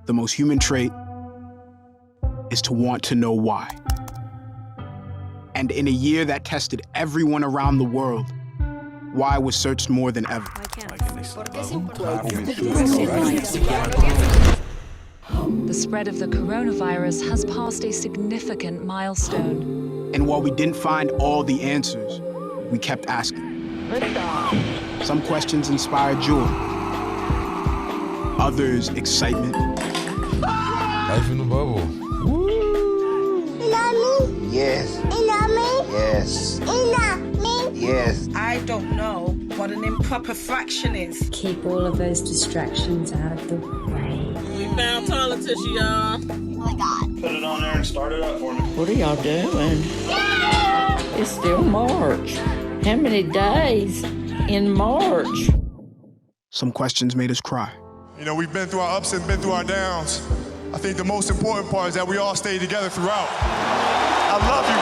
The most human trait is to want to know why. And in a year that tested everyone around the world, why was searched more than ever. The spread of the coronavirus has passed a significant milestone. And while we didn't find all the answers, we kept asking. Some questions inspired joy, others excitement. Life in the bubble. Woo! You love me? Yes. You love me? Yes. You love me? Yes. I don't know what an improper fraction is. Keep all of those distractions out of the way. We found toilet tissue, y'all. Oh my God. Put it on there and start it up for me. What are y'all doing? It's still March. How many days in March? Some questions made us cry. You know, we've been through our ups and been through our downs. I think the most important part is that we all stayed together throughout. I love you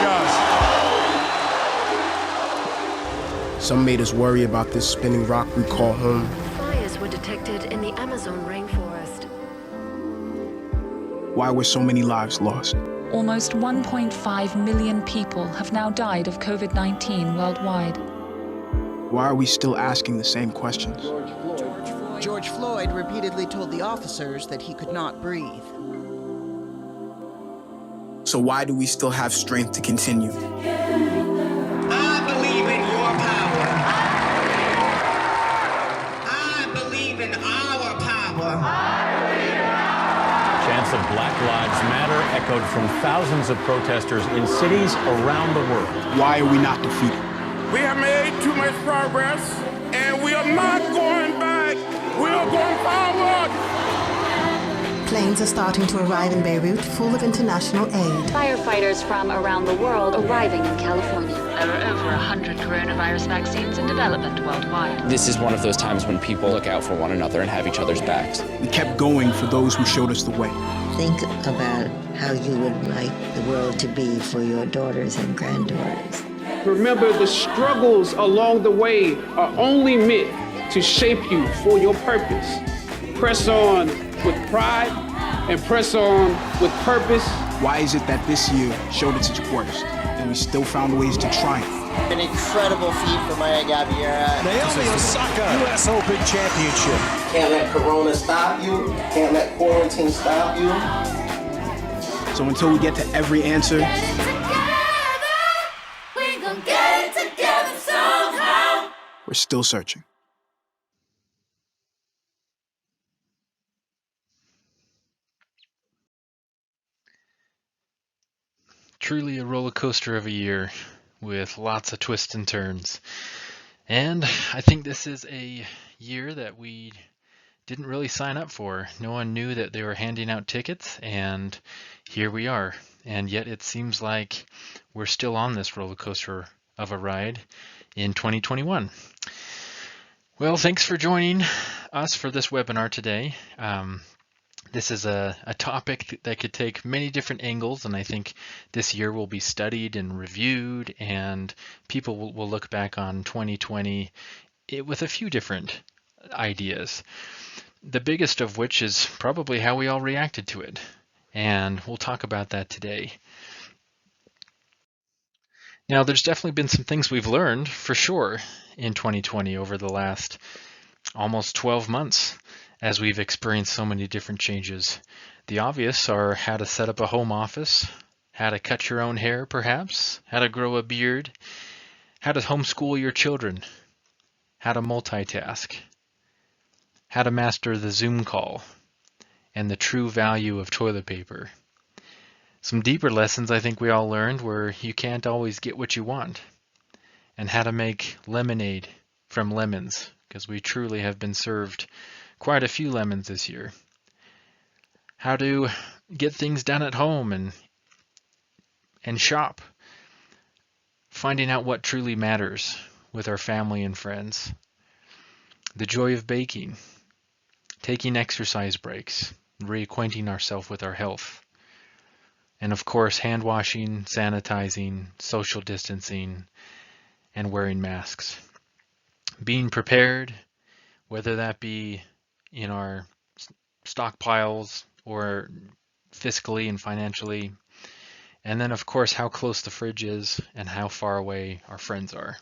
guys. Some made us worry about this spinning rock we call home. Fires were detected in the Amazon rainforest. Why were so many lives lost? Almost 1.5 million people have now died of COVID-19 worldwide. Why are we still asking the same questions? George Floyd repeatedly told the officers that he could not breathe. So why do we still have strength to continue? I believe in your power. I believe in our power. Chants of Black Lives Matter echoed from thousands of protesters in cities around the world. Why are we not defeated? We have made too much progress, and we are not going back. We are going forward. Planes are starting to arrive in Beirut, full of international aid. Firefighters from around the world arriving in California. There are over 100 coronavirus vaccines in development worldwide. This is one of those times when people look out for one another and have each other's backs. We kept going for those who showed us the way. Think about how you would like the world to be for your daughters and granddaughters. Remember, the struggles along the way are only meant to shape you for your purpose. Press on with pride and press on with purpose. Why is it that this year showed its worst and we still found ways to triumph? An incredible feat for Maya Gabeira. Naomi Osaka, U.S. Open Championship. Can't let Corona stop you. Can't let quarantine stop you. So until we get to every answer, we're still searching. Truly a roller coaster of a year with lots of twists and turns. And I think this is a year that we didn't really sign up for. No one knew that they were handing out tickets, and here we are. And yet it seems like we're still on this roller coaster of a ride in 2021. Well, thanks for joining us for this webinar today. This is a topic that could take many different angles, and I think this year will be studied and reviewed, and people will look back on 2020 with a few different ideas. The biggest of which is probably how we all reacted to it, and we'll talk about that today. Now, there's definitely been some things we've learned, for sure, in 2020 over the last almost 12 months. As we've experienced so many different changes. The obvious are how to set up a home office, how to cut your own hair perhaps, how to grow a beard, how to homeschool your children, how to multitask, how to master the Zoom call, and the true value of toilet paper. Some deeper lessons I think we all learned were you can't always get what you want, and how to make lemonade from lemons, because we truly have been served quite a few lemons this year. How to get things done at home and shop. Finding out what truly matters with our family and friends. The joy of baking. Taking exercise breaks. Reacquainting ourselves with our health. And of course, hand washing, sanitizing, social distancing, and wearing masks. Being prepared, whether that be in our stockpiles or fiscally and financially. And then, of course, how close the fridge is and how far away our friends are.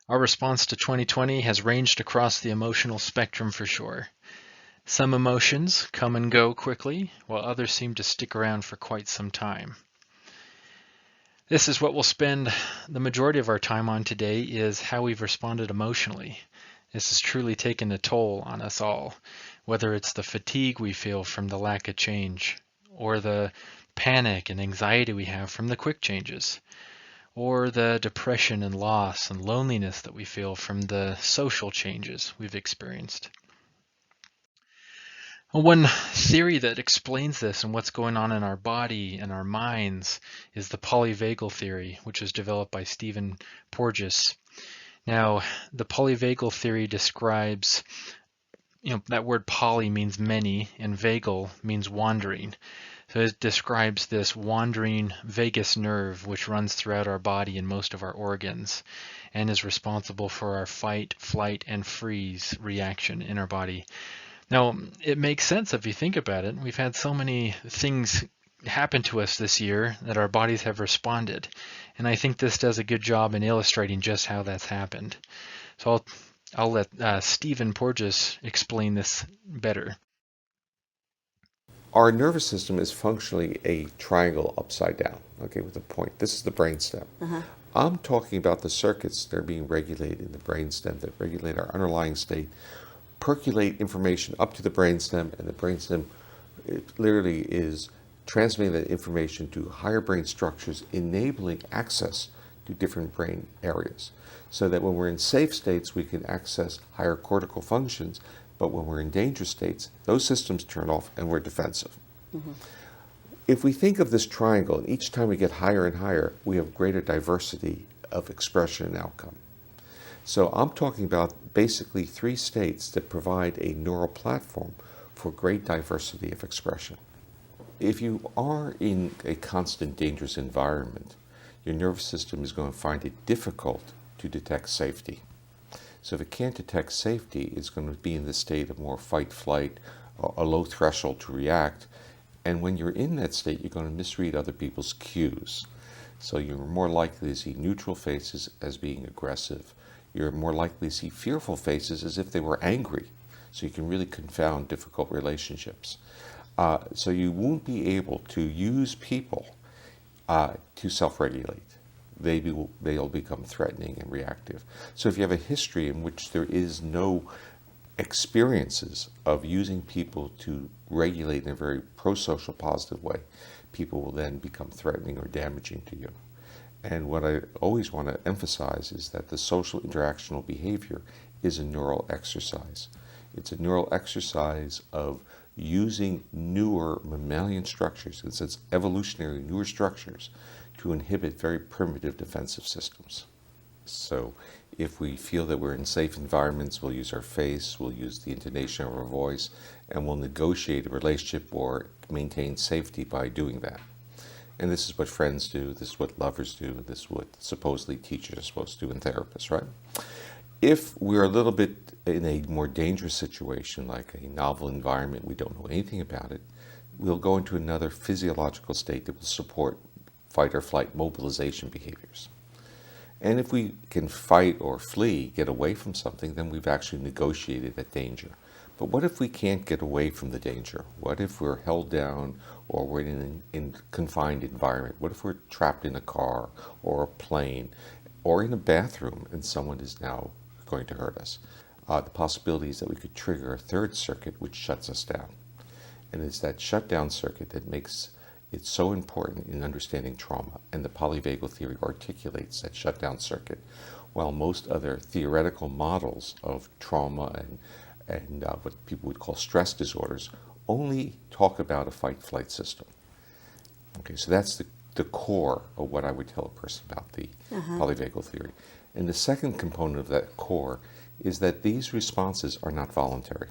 Our response to 2020 has ranged across the emotional spectrum for sure. Some emotions come and go quickly, while others seem to stick around for quite some time. This is what we'll spend the majority of our time on today, is how we've responded emotionally. This has truly taken a toll on us all, whether it's the fatigue we feel from the lack of change, or the panic and anxiety we have from the quick changes, or the depression and loss and loneliness that we feel from the social changes we've experienced. One theory that explains this and what's going on in our body and our minds is the polyvagal theory, which was developed by Stephen Porges. Now, the polyvagal theory describes, that word poly means many and vagal means wandering. So it describes this wandering vagus nerve which runs throughout our body and most of our organs and is responsible for our fight, flight, and freeze reaction in our body. Now, it makes sense if you think about it. We've had so many things happen to us this year that our bodies have responded. And I think this does a good job in illustrating just how that's happened. So I'll let Stephen Porges explain this better. Our nervous system is functionally a triangle upside down, okay, with a point. This is the brainstem. I'm talking about the circuits that are being regulated in the brainstem that regulate our underlying state, percolate information up to the brainstem, and the brainstem literally is transmitting that information to higher brain structures, enabling access to different brain areas. So that when we're in safe states, we can access higher cortical functions, but when we're in dangerous states, those systems turn off and we're defensive. If we think of this triangle, and each time we get higher and higher, we have greater diversity of expression and outcome. So I'm talking about basically 3 states that provide a neural platform for great diversity of expression. If you are in a constant dangerous environment, your nervous system is going to find it difficult to detect safety. So if it can't detect safety, it's going to be in the state of more fight, flight, a low threshold to react. And when you're in that state, you're going to misread other people's cues. So you're more likely to see neutral faces as being aggressive. You're more likely to see fearful faces as if they were angry. So you can really confound difficult relationships. So you won't be able to use people to self-regulate. They'll become threatening and reactive. So if you have a history in which there is no experiences of using people to regulate in a very pro-social positive way, people will then become threatening or damaging to you. And what I always want to emphasize is that the social interactional behavior is a neural exercise. It's a neural exercise of using newer mammalian structures, in a sense evolutionary newer structures, to inhibit very primitive defensive systems. So if we feel that we're in safe environments, we'll use our face, we'll use the intonation of our voice, and we'll negotiate a relationship or maintain safety by doing that. And this is what friends do, this is what lovers do, this is what supposedly teachers are supposed to do and therapists, right? If we're a little bit in a more dangerous situation, like a novel environment, we don't know anything about it, we'll go into another physiological state that will support fight or flight mobilization behaviors. And if we can fight or flee, get away from something, then we've actually negotiated that danger. But what if we can't get away from the danger? What if we're held down or we're in a confined environment? What if we're trapped in a car or a plane or in a bathroom and someone is now going to hurt us? The possibility is that we could trigger a third circuit which shuts us down. And it's that shutdown circuit that makes it so important in understanding trauma. And the polyvagal theory articulates that shutdown circuit, while most other theoretical models of trauma and what people would call stress disorders only talk about a fight-flight system. Okay, so that's the core of what I would tell a person about the polyvagal theory. And the second component of that core is that these responses are not voluntary.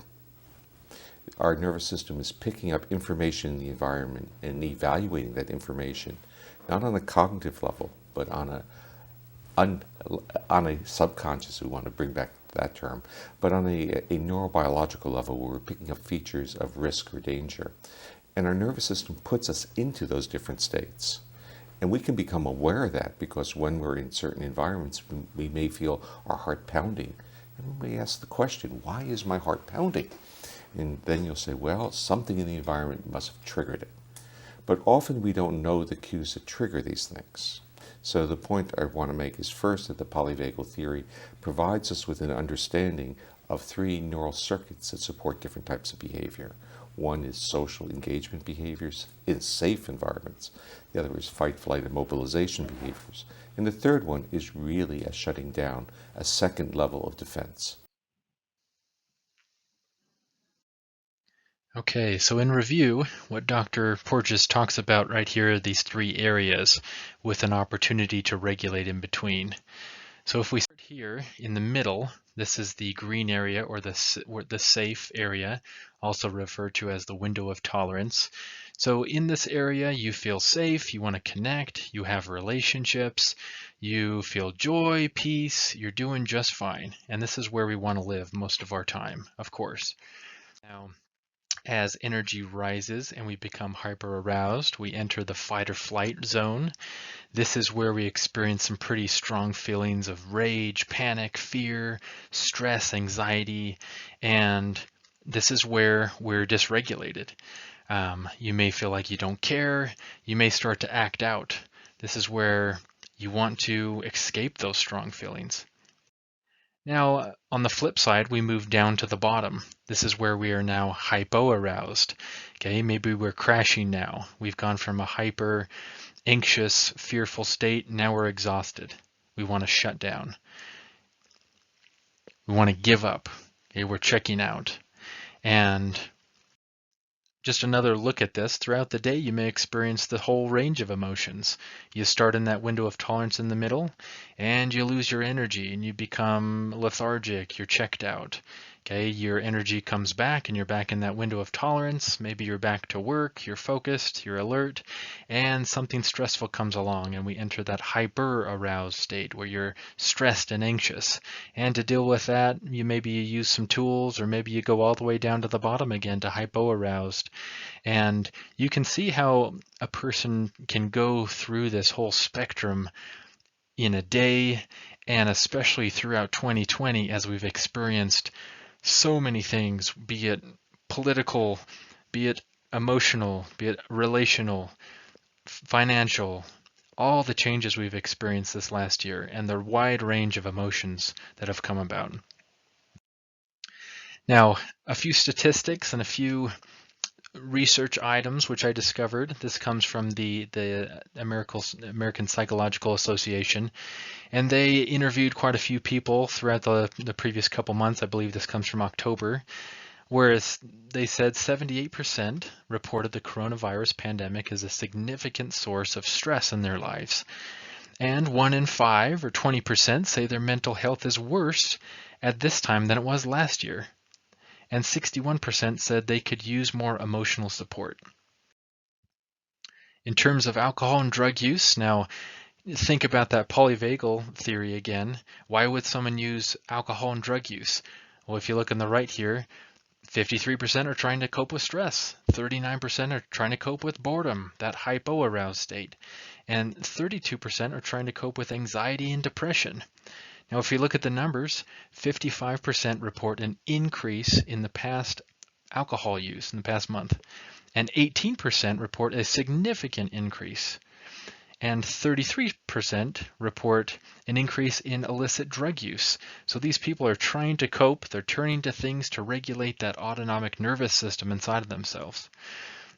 Our nervous system is picking up information in the environment and evaluating that information, not on a cognitive level, but on a subconscious, we want to bring back that term, but on a neurobiological level where we're picking up features of risk or danger. And our nervous system puts us into those different states. And we can become aware of that because when we're in certain environments, we may feel our heart pounding. And we ask the question, why is my heart pounding? And then you'll say, well, something in the environment must have triggered it. But often we don't know the cues that trigger these things. So the point I want to make is first that the polyvagal theory provides us with an understanding of 3 neural circuits that support different types of behavior. One is social engagement behaviors in safe environments. The other is fight, flight, and mobilization behaviors. And the third one is really a shutting down, a second level of defense. Okay, so in review, what Dr. Porges talks about right here are these 3 areas with an opportunity to regulate in between. So if we start here in the middle, this is the green area or the safe area, also referred to as the window of tolerance. So in this area, you feel safe, you want to connect, you have relationships, you feel joy, peace, you're doing just fine. And this is where we want to live most of our time, of course. Now, as energy rises and we become hyper-aroused, we enter the fight or flight zone. This is where we experience some pretty strong feelings of rage, panic, fear, stress, anxiety, and this is where we're dysregulated. You may feel like you don't care. You may start to act out. This is where you want to escape those strong feelings. Now, on the flip side, we move down to the bottom. This is where we are now hypo-aroused. Okay, maybe we're crashing now. We've gone from a hyper, anxious, fearful state. Now we're exhausted. We want to shut down. We want to give up. Okay, we're checking out. And just another look at this, throughout the day you may experience the whole range of emotions. You start in that window of tolerance in the middle and you lose your energy and you become lethargic, you're checked out. Okay, your energy comes back and you're back in that window of tolerance. Maybe you're back to work, you're focused, you're alert, and something stressful comes along and we enter that hyper-aroused state where you're stressed and anxious. And to deal with that, you maybe use some tools or maybe you go all the way down to the bottom again to hypo-aroused. And you can see how a person can go through this whole spectrum in a day, and especially throughout 2020 as we've experienced so many things, be it political, be it emotional, be it relational, financial, all the changes we've experienced this last year and the wide range of emotions that have come about. Now, a few statistics and a few research items which I discovered. This comes from the American Psychological Association, and they interviewed quite a few people throughout the previous couple months. I believe this comes from October, whereas they said 78% reported the coronavirus pandemic as a significant source of stress in their lives. And 1 in 5, or 20%, say their mental health is worse at this time than it was last year. And 61% said they could use more emotional support. In terms of alcohol and drug use, now think about that polyvagal theory again. Why would someone use alcohol and drug use? Well, if you look on the right here, 53% are trying to cope with stress, 39% are trying to cope with boredom, that hypo-aroused state, and 32% are trying to cope with anxiety and depression. Now, if you look at the numbers, 55% report an increase in the past alcohol use in the past month, and 18% report a significant increase, and 33% report an increase in illicit drug use. So these people are trying to cope, they're turning to things to regulate that autonomic nervous system inside of themselves.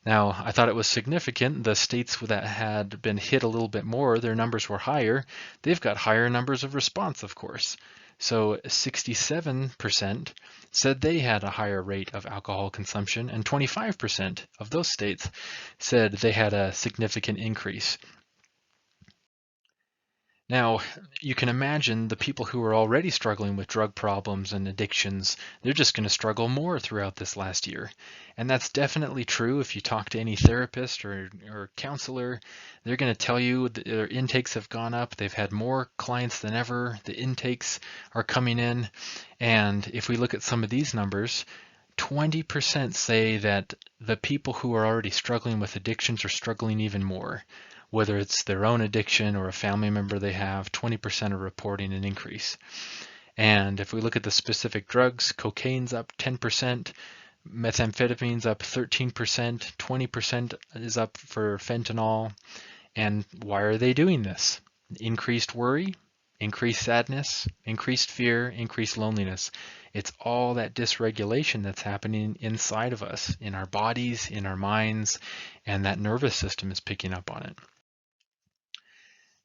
Now, I thought it was significant. The states that had been hit a little bit more, their numbers were higher. They've got higher numbers of response, of course. So 67% said they had a higher rate of alcohol consumption, and 25% of those states said they had a significant increase. Now, you can imagine the people who are already struggling with drug problems and addictions, they're just going to struggle more throughout this last year. And that's definitely true. If you talk to any therapist or counselor, they're going to tell you that their intakes have gone up. They've had more clients than ever. The intakes are coming in. And if we look at some of these numbers, 20% say that the people who are already struggling with addictions are struggling even more. Whether it's their own addiction or a family member they have, 20% are reporting an increase. And if we look at the specific drugs, cocaine's up 10%, methamphetamine's up 13%, 20% is up for fentanyl. And why are they doing this? Increased worry, increased sadness, increased fear, increased loneliness. It's all that dysregulation that's happening inside of us, in our bodies, in our minds, and that nervous system is picking up on it.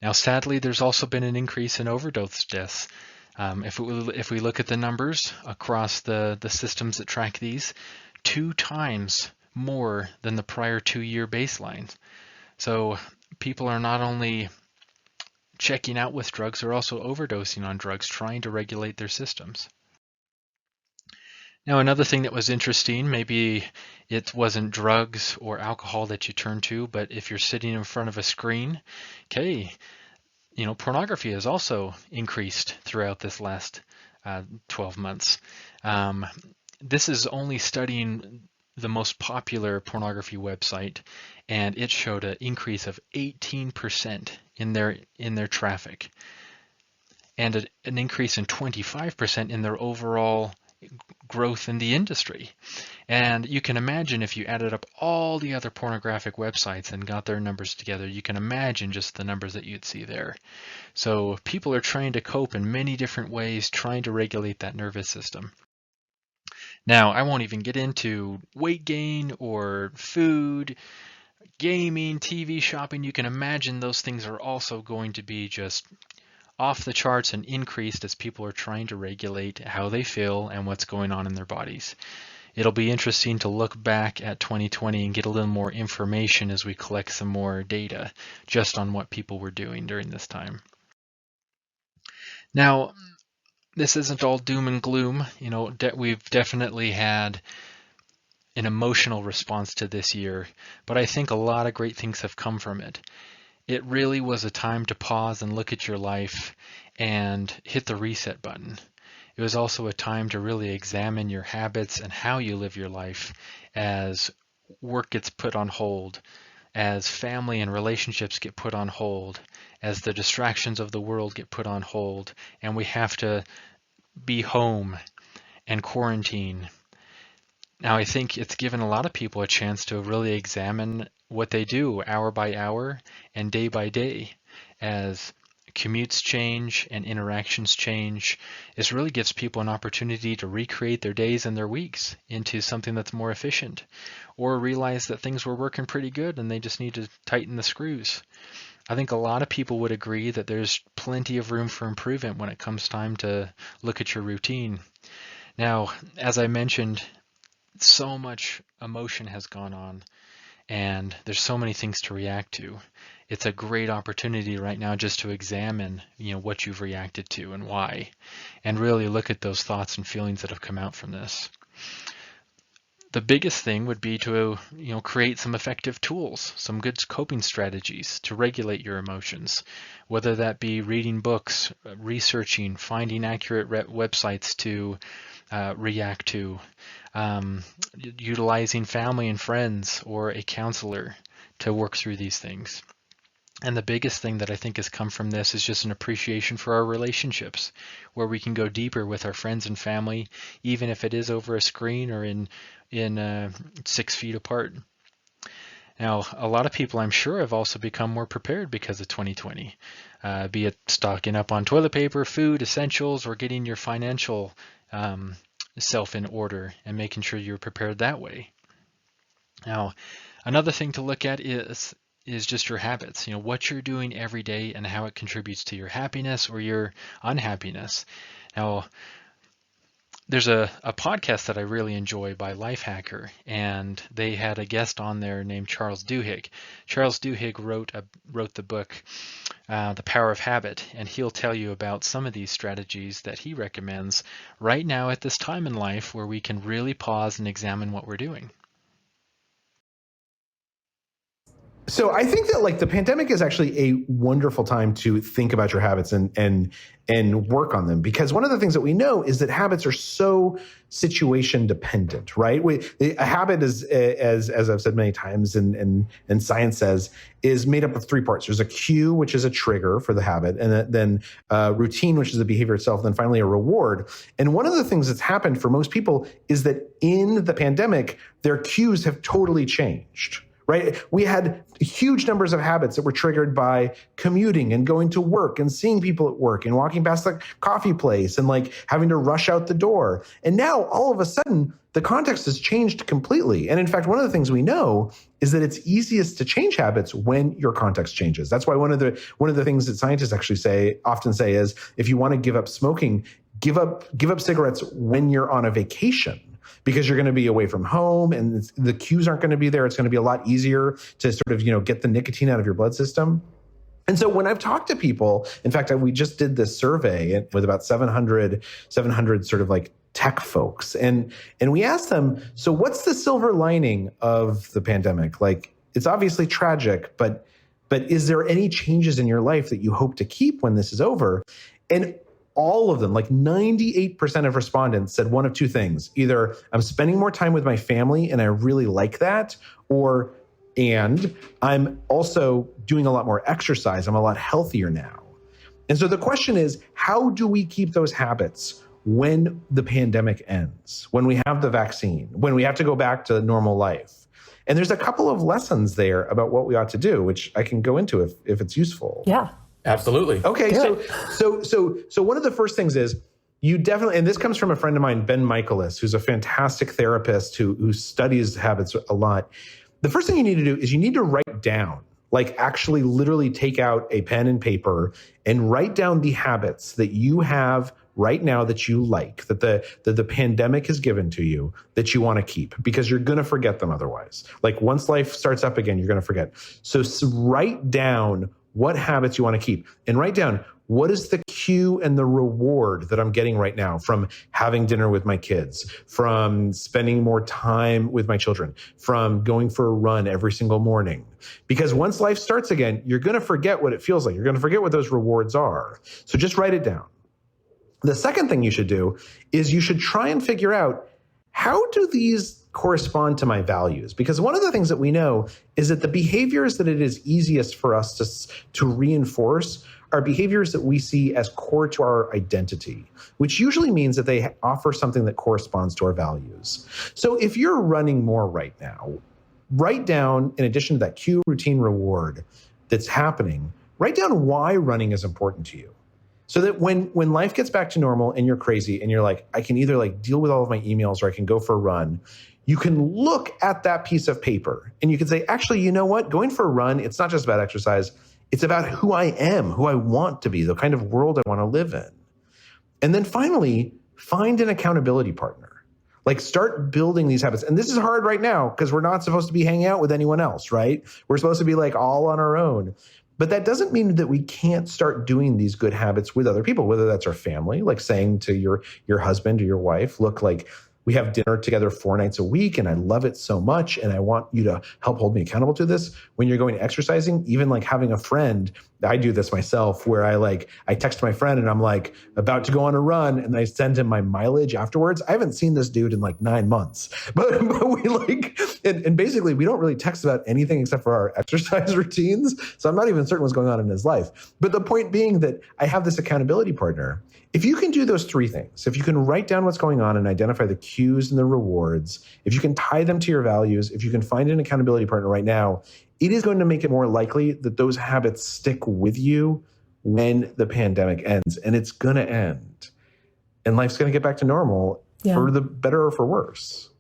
Now, sadly, there's also been an increase in overdose deaths. If we look at the numbers across the systems that track these, 2 times more than the prior 2-year baseline. So people are not only checking out with drugs, they're also overdosing on drugs, trying to regulate their systems. Now, another thing that was interesting, maybe it wasn't drugs or alcohol that you turned to, but if you're sitting in front of a screen, okay, pornography has also increased throughout this last 12 months. This is only studying the most popular pornography website, and it showed an increase of 18% in their traffic, and an increase in 25% in their overall growth in the industry. And you can imagine if you added up all the other pornographic websites and got their numbers together, you can imagine just the numbers that you'd see there. So people are trying to cope in many different ways, trying to regulate that nervous system. Now, I won't even get into weight gain or food, gaming, TV shopping. You can imagine those things are also going to be just off the charts and increased as people are trying to regulate how they feel and what's going on in their bodies. It'll be interesting to look back at 2020 and get a little more information as we collect some more data just on what people were doing during this time. Now, this isn't all doom and gloom. We've definitely had an emotional response to this year, but I think a lot of great things have come from it. It really was a time to pause and look at your life and hit the reset button. It was also a time to really examine your habits and how you live your life as work gets put on hold, as family and relationships get put on hold, as the distractions of the world get put on hold, and we have to be home and quarantine. Now, I think it's given a lot of people a chance to really examine what they do hour by hour and day by day as commutes change and interactions change. It really gives people an opportunity to recreate their days and their weeks into something that's more efficient, or realize that things were working pretty good and they just need to tighten the screws. I think a lot of people would agree that there's plenty of room for improvement when it comes time to look at your routine. Now, as I mentioned, so much emotion has gone on, and there's so many things to react to. It's a great opportunity right now just to examine, what you've reacted to and why, and really look at those thoughts and feelings that have come out from this. The biggest thing would be to, create some effective tools, some good coping strategies to regulate your emotions, whether that be reading books, researching, finding accurate websites to react to, utilizing family and friends or a counselor to work through these things. And the biggest thing that I think has come from this is just an appreciation for our relationships, where we can go deeper with our friends and family, even if it is over a screen or in 6 feet apart. Now, a lot of people, I'm sure, have also become more prepared because of 2020, be it stocking up on toilet paper, food, essentials, or getting your financial self in order and making sure you're prepared that way. Now, another thing to look at is just your habits, what you're doing every day and how it contributes to your happiness or your unhappiness. Now, there's a podcast that I really enjoy by Lifehacker, and they had a guest on there named Charles Duhigg. Charles Duhigg wrote the book The Power of Habit, and he'll tell you about some of these strategies that he recommends right now at this time in life where we can really pause and examine what we're doing. So I think that like the pandemic is actually a wonderful time to think about your habits and work on them, because one of the things that we know is that habits are so situation dependent, right? A habit is, as I've said many times, and science says, is made up of three parts. There's a cue, which is a trigger for the habit, and then routine, which is the behavior itself, and then finally a reward. And one of the things that's happened for most people is that in the pandemic, their cues have totally changed. Right? We had huge numbers of habits that were triggered by commuting and going to work and seeing people at work and walking past the coffee place and like having to rush out the door. And now all of a sudden, the context has changed completely. And in fact, one of the things we know is that it's easiest to change habits when your context changes. That's why one of the things that scientists actually often say is, if you want to give up smoking, give up cigarettes when you're on a vacation. Because you're going to be away from home and the cues aren't going to be there. It's going to be a lot easier to sort of, get the nicotine out of your blood system. And so when I've talked to people, in fact, we just did this survey with about 700 sort of like tech folks. And we asked them, so what's the silver lining of the pandemic? Like, it's obviously tragic, but is there any changes in your life that you hope to keep when this is over? And all of them, like 98% of respondents said one of two things. Either I'm spending more time with my family and I really like that, and I'm also doing a lot more exercise. I'm a lot healthier now. And so the question is, how do we keep those habits when the pandemic ends, when we have the vaccine, when we have to go back to normal life? And there's a couple of lessons there about what we ought to do, which I can go into if it's useful. Yeah. Absolutely. Okay, so one of the first things is you definitely, and this comes from a friend of mine, Ben Michaelis, who's a fantastic therapist who studies habits a lot. The first thing you need to do is you need to write down, like actually literally take out a pen and paper and write down the habits that you have right now that you like, that the pandemic has given to you, that you want to keep, because you're going to forget them otherwise. Like once life starts up again, you're going to forget. So write down what habits you want to keep, and write down, what is the cue and the reward that I'm getting right now from having dinner with my kids, from spending more time with my children, from going for a run every single morning? Because once life starts again, you're going to forget what it feels like. You're going to forget what those rewards are. So just write it down. The second thing you should do is you should try and figure out, how do these correspond to my values? Because one of the things that we know is that the behaviors that it is easiest for us to reinforce are behaviors that we see as core to our identity, which usually means that they offer something that corresponds to our values. So if you're running more right now, write down, in addition to that cue, routine, reward that's happening, write down why running is important to you. So that when life gets back to normal and you're crazy and you're like, I can either like deal with all of my emails or I can go for a run, you can look at that piece of paper and you can say, actually, you know what? Going for a run, it's not just about exercise. It's about who I am, who I want to be, the kind of world I want to live in. And then finally, find an accountability partner. Like start building these habits. And this is hard right now because we're not supposed to be hanging out with anyone else, right? We're supposed to be like all on our own. But that doesn't mean that we can't start doing these good habits with other people, whether that's our family, like saying to your husband or your wife, look, like we have dinner together 4 nights a week and I love it so much and I want you to help hold me accountable to this. When you're going exercising, even like having a friend, I do this myself where I text my friend and I'm like about to go on a run and I send him my mileage afterwards. I haven't seen this dude in like 9 months, but we like, and basically we don't really text about anything except for our exercise routines. So I'm not even certain what's going on in his life. But the point being that I have this accountability partner. If you can do those 3 things, if you can write down what's going on and identify the cues and the rewards, if you can tie them to your values, if you can find an accountability partner right now, it is going to make it more likely that those habits stick with you when the pandemic ends. And it's going to end. And life's going to get back to normal for the better or for worse.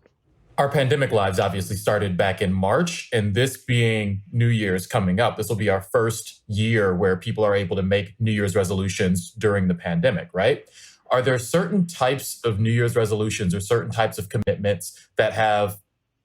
Our pandemic lives obviously started back in March, and this being New Year's coming up, this will be our first year where people are able to make New Year's resolutions during the pandemic, right? Are there certain types of New Year's resolutions or certain types of commitments that have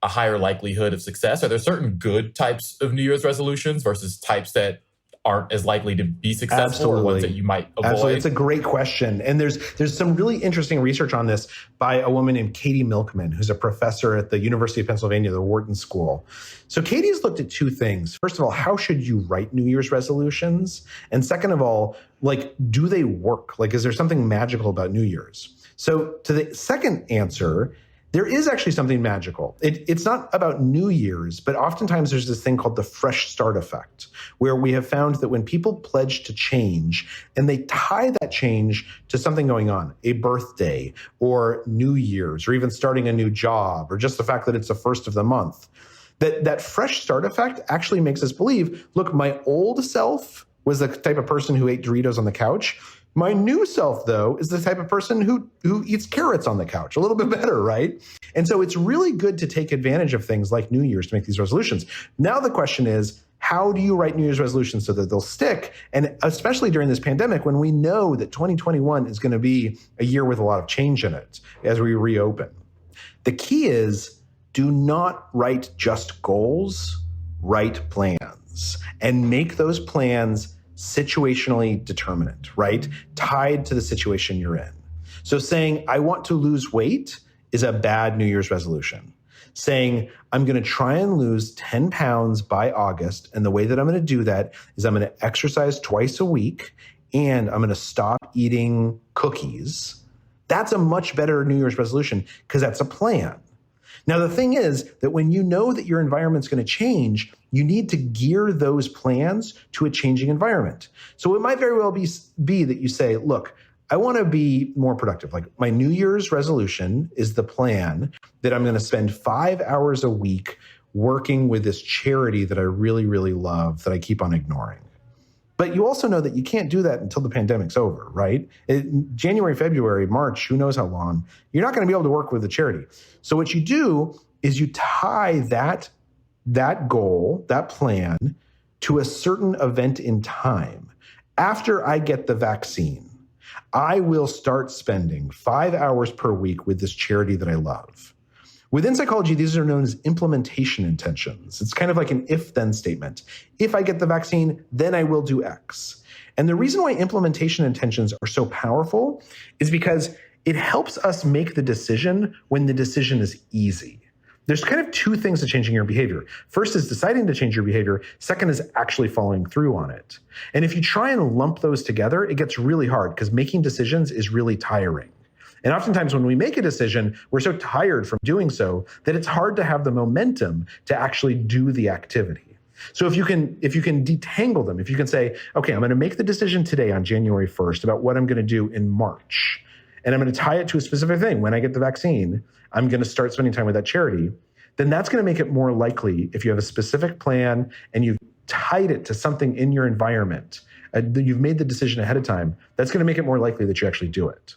a higher likelihood of success? Are there certain good types of New Year's resolutions versus types that aren't as likely to be successful, or ones that you might avoid? Absolutely. It's a great question. And there's some really interesting research on this by a woman named Katie Milkman, who's a professor at the University of Pennsylvania, the Wharton School. So Katie's looked at two things. First of all, how should you write New Year's resolutions? And second of all, like, do they work? Like, is there something magical about New Year's? So to the second answer, there is actually something magical. It's not about New Year's, but oftentimes there's this thing called the fresh start effect, where we have found that when people pledge to change and they tie that change to something going on, a birthday or New Year's, or even starting a new job, or just the fact that it's the first of the month, that fresh start effect actually makes us believe, look, my old self was the type of person who ate Doritos on the couch. My new self, though, is the type of person who eats carrots on the couch. A little bit better, right? And so it's really good to take advantage of things like New Year's to make these resolutions. Now the question is, how do you write New Year's resolutions so that they'll stick? And especially during this pandemic, when we know that 2021 is going to be a year with a lot of change in it as we reopen. The key is, do not write just goals, write plans, and make those plans situationally determinate, right? Tied to the situation you're in. So saying, I want to lose weight is a bad New Year's resolution. Saying, I'm going to try and lose 10 pounds by August, and the way that I'm going to do that is I'm going to exercise twice a week, and I'm going to stop eating cookies. That's a much better New Year's resolution because that's a plan. Now, the thing is that when you know that your environment's going to change, you need to gear those plans to a changing environment. So it might very well be that you say, look, I want to be more productive. Like, my New Year's resolution is the plan that I'm going to spend 5 hours a week working with this charity that I really, really love that I keep on ignoring. But you also know that you can't do that until the pandemic's over, right? January, February, March, who knows how long, you're not going to be able to work with the charity. So what you do is you tie that goal, that plan, to a certain event in time. After I get the vaccine, I will start spending 5 hours per week with this charity that I love. Within psychology, these are known as implementation intentions. It's kind of like an if-then statement. If I get the vaccine, then I will do X. And the reason why implementation intentions are so powerful is because it helps us make the decision when the decision is easy. There's kind of two things to changing your behavior. First is deciding to change your behavior. Second is actually following through on it. And if you try and lump those together, it gets really hard because making decisions is really tiring. And oftentimes when we make a decision, we're so tired from doing so that it's hard to have the momentum to actually do the activity. So if you can detangle them, if you can say, okay, I'm going to make the decision today on January 1st about what I'm going to do in March, and I'm going to tie it to a specific thing. When I get the vaccine, I'm going to start spending time with that charity. Then that's going to make it more likely, if you have a specific plan and you've tied it to something in your environment, you've made the decision ahead of time, that's going to make it more likely that you actually do it.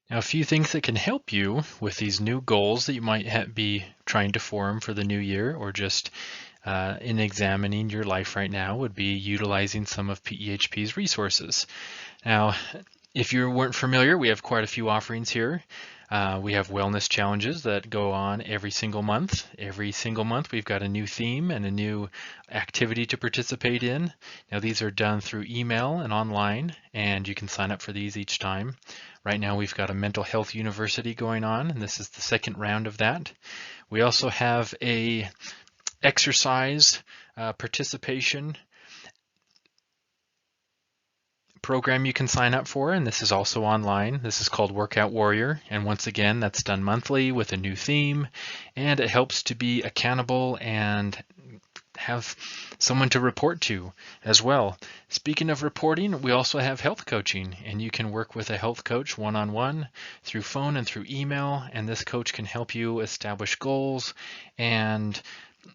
Now, a few things that can help you with these new goals that you might be trying to form for the new year, or just in examining your life right now, would be utilizing some of PEHP's resources. Now, if you weren't familiar, we have quite a few offerings here. We have wellness challenges that go on every single month. Every single month we've got a new theme and a new activity to participate in. Now, these are done through email and online, and you can sign up for these each time. Right now we've got a mental health university going on, and this is the second round of that. We also have a exercise participation program you can sign up for, and this is also online. This is called Workout Warrior, and once again, that's done monthly with a new theme, and it helps to be accountable and have someone to report to as well. Speaking of reporting, we also have health coaching, and you can work with a health coach one-on-one through phone and through email, and this coach can help you establish goals and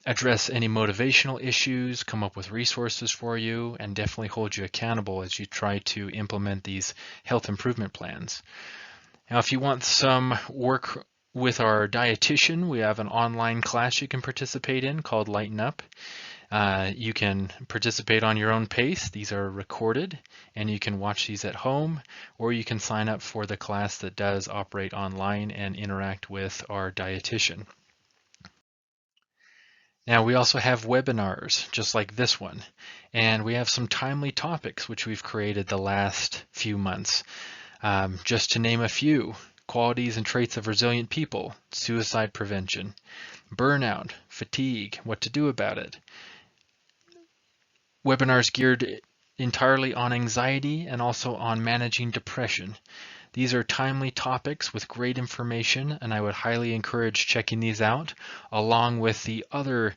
address any motivational issues, come up with resources for you, and definitely hold you accountable as you try to implement these health improvement plans. Now, if you want some work with our dietitian, we have an online class you can participate in called Lighten Up. You can participate on your own pace. These are recorded, and you can watch these at home, or you can sign up for the class that does operate online and interact with our dietitian. Now, we also have webinars just like this one, and we have some timely topics which we've created the last few months. Just to name a few: qualities and traits of resilient people, suicide prevention, burnout, fatigue, what to do about it. Webinars geared entirely on anxiety and also on managing depression. These are timely topics with great information, and I would highly encourage checking these out, along with the other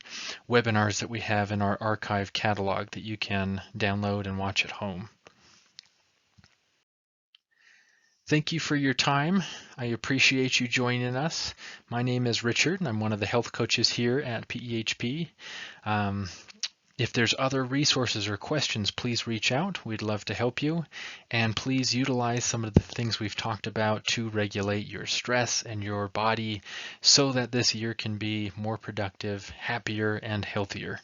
webinars that we have in our archive catalog that you can download and watch at home. Thank you for your time. I appreciate you joining us. My name is Richard, and I'm one of the health coaches here at PEHP. If there's other resources or questions, please reach out. We'd love to help you. And please utilize some of the things we've talked about to regulate your stress and your body so that this year can be more productive, happier, and healthier.